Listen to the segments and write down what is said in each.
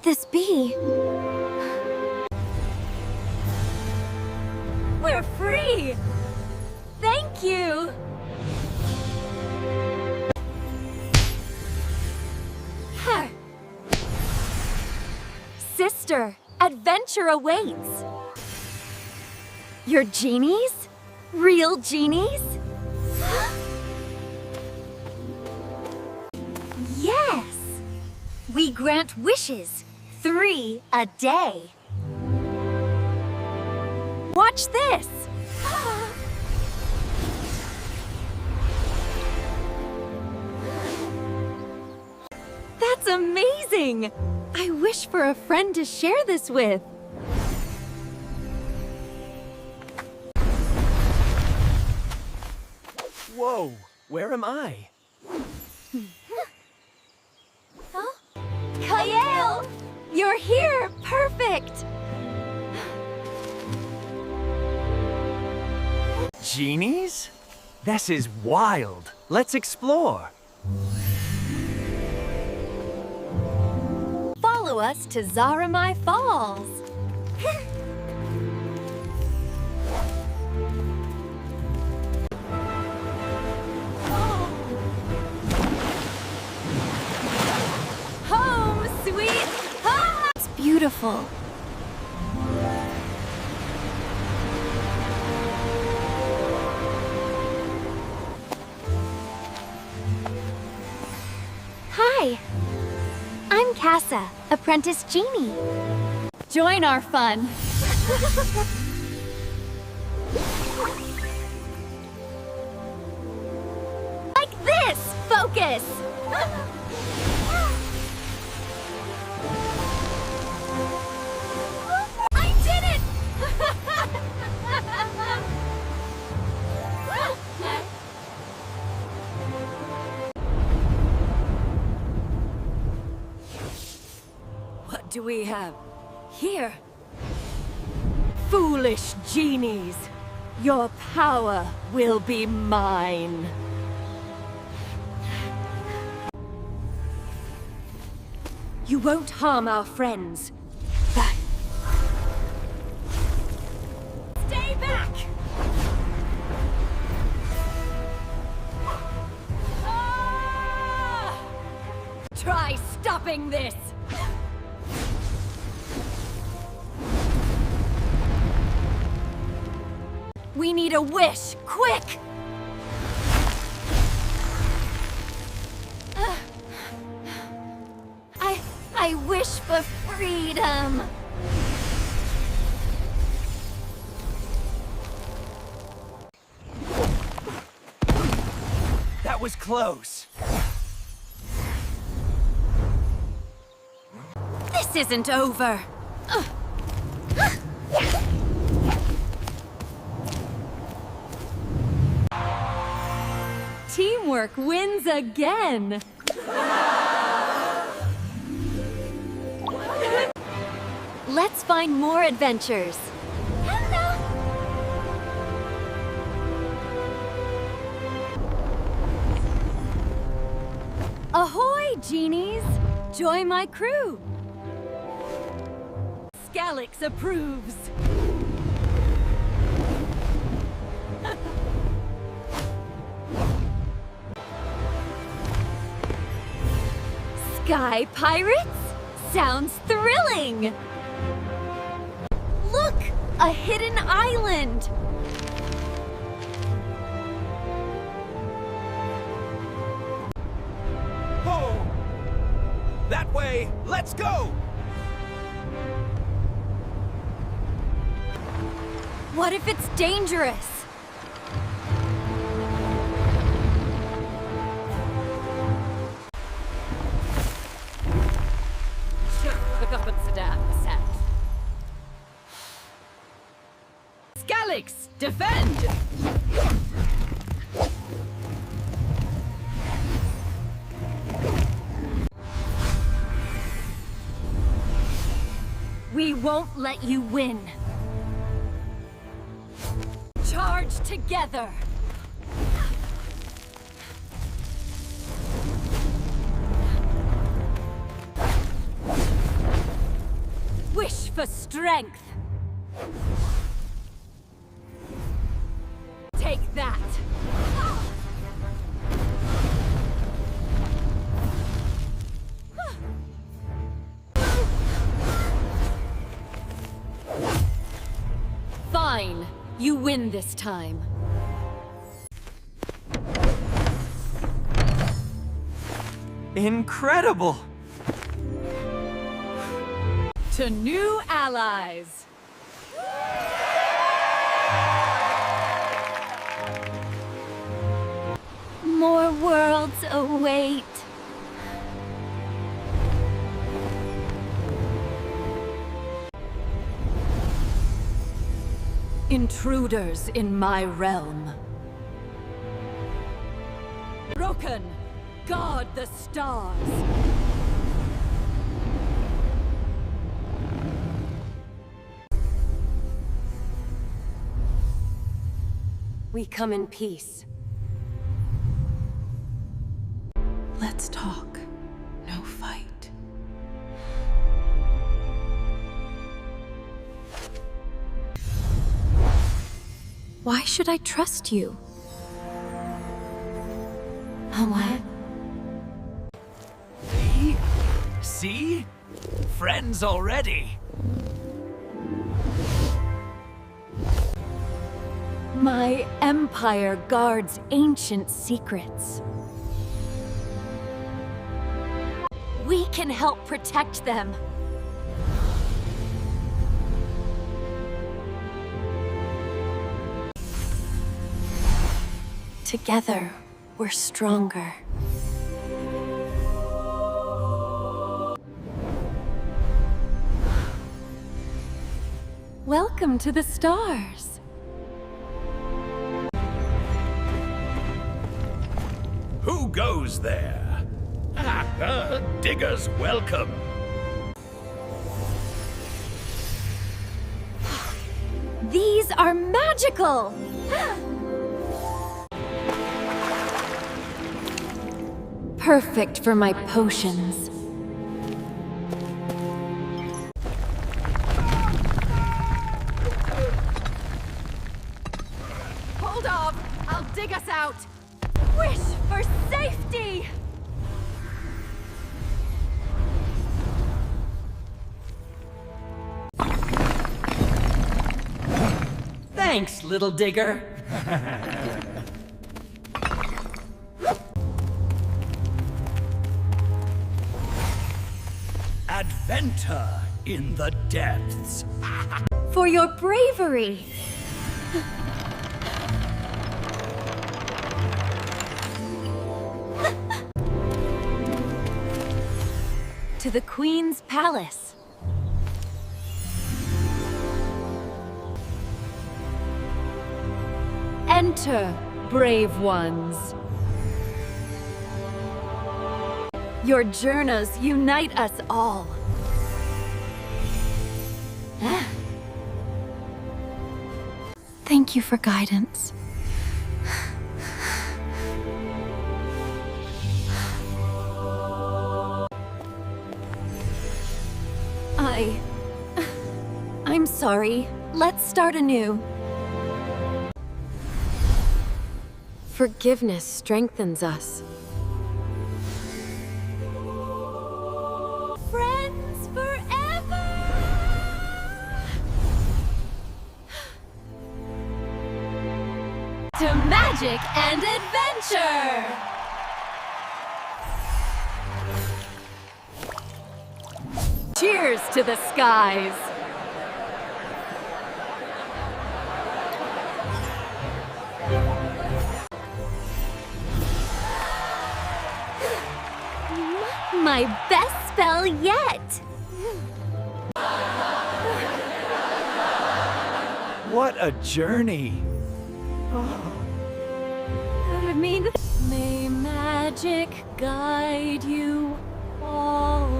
this be? We're free! Thank you! Huh. Sister, adventure awaits! You're genies? Real genies? Yes! We grant wishes, 3 a day. Watch this! That's amazing! I wish for a friend to share this with. Whoa, where am I? Huh? Kyle! You're here! Perfect! Genies? This is wild. Let's explore. Follow us to Zaramai Falls. Home, sweet home! It's beautiful. Hi. I'm Casa, apprentice genie. Join our fun. Like this! Focus! I did it! What do we have here? Foolish genies, your power will be mine. You won't harm our friends. Stay back! Ah! Try stopping this! We need a wish, quick! I wish for freedom. That was close. This isn't over. Teamwork wins again! Let's find more adventures. Ahoy, genies! Join my crew! Scalix approves! Sky pirates? Sounds thrilling! Look! A hidden island! Oh! That way! Let's go! What if it's dangerous? Scalix, defend! We won't let you win. Charge together! for strength. Take that. Fine. You win this time. Incredible! To new allies. More worlds await. Intruders in my realm. Broken, guard the stars. We come in peace. Let's talk, no fight. Why should I trust you? What? See? Friends already. My empire guards ancient secrets. We can help protect them. Together, we're stronger. Welcome to the stars. Who goes there? Diggers welcome. These are magical! Perfect for my potions. Hold off! I'll dig us out! Wish for safety! Thanks, little digger. Adventure in the depths. For your bravery! To the Queen's palace. Enter, brave ones. Your journeys unite us all. Thank you for guidance. I'm sorry. Let's start anew. Forgiveness strengthens us. Friends forever! To magic and adventure! Cheers to the skies! My best spell yet! What a journey. May magic guide you always.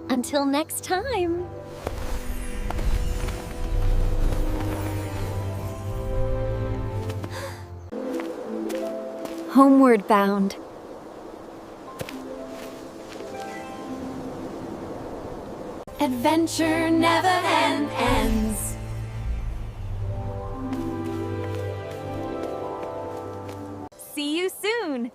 Until next time. Homeward bound. adventure never ends. See you soon.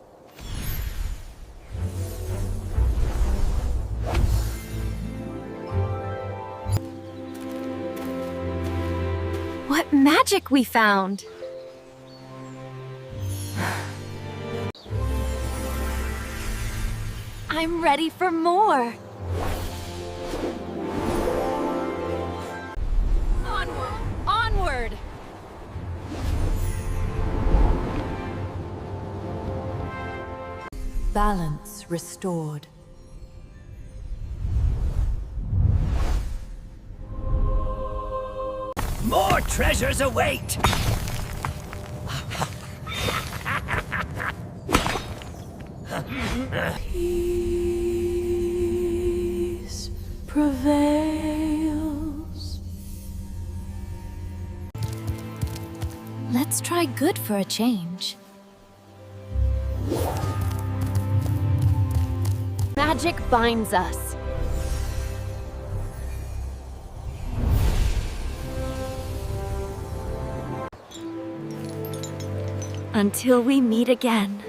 What magic we found! I'm ready for more! Onward! Onward! Balance restored. More treasures await! Peace prevails. Let's try good for a change. Magic binds us. Until we meet again.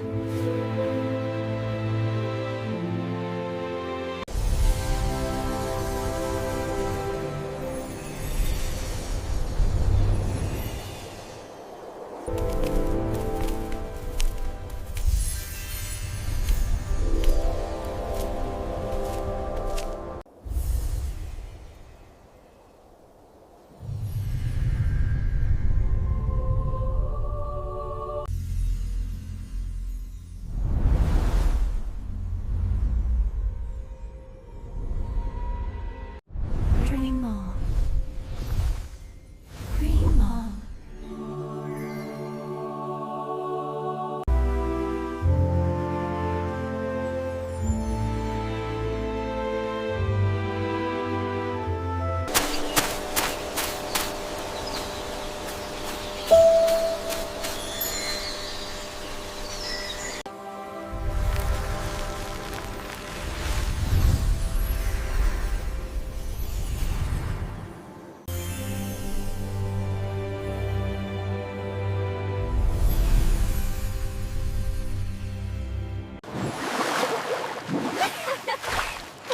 Dream on. Dream on.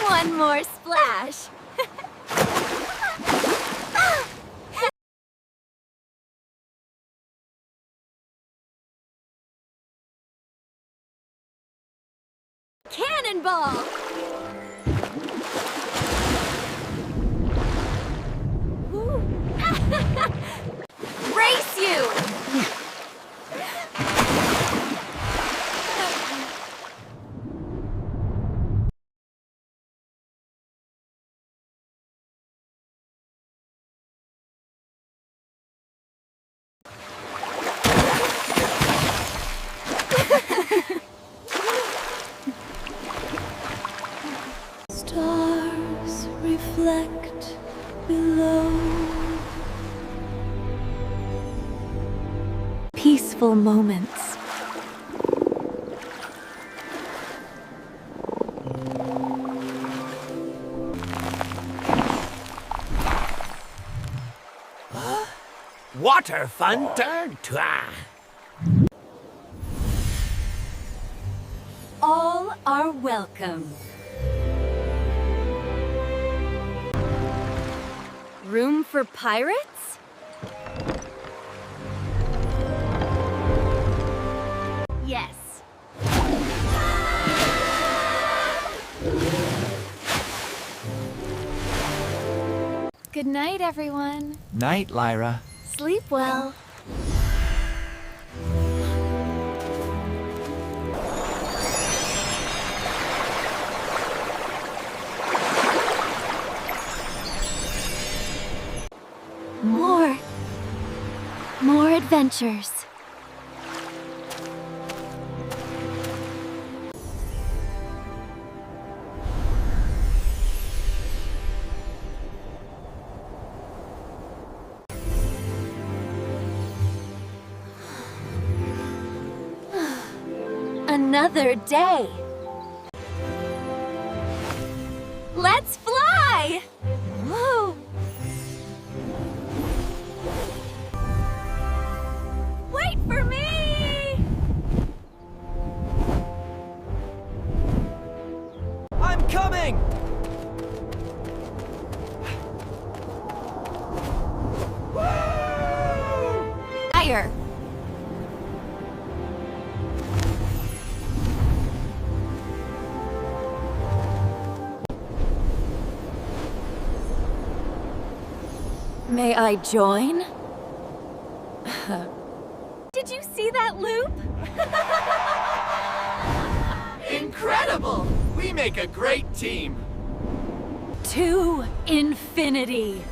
One more splash. Cannonball! Ooh. Race you! Stars reflect below. Peaceful moments. Water fountain. All are welcome. Room for pirates? Yes. Good night, everyone. Night, Lyra. Sleep well. More adventures. Another day. Let's fly! May I join? Did you see that loop? Incredible! We make a great team. To infinity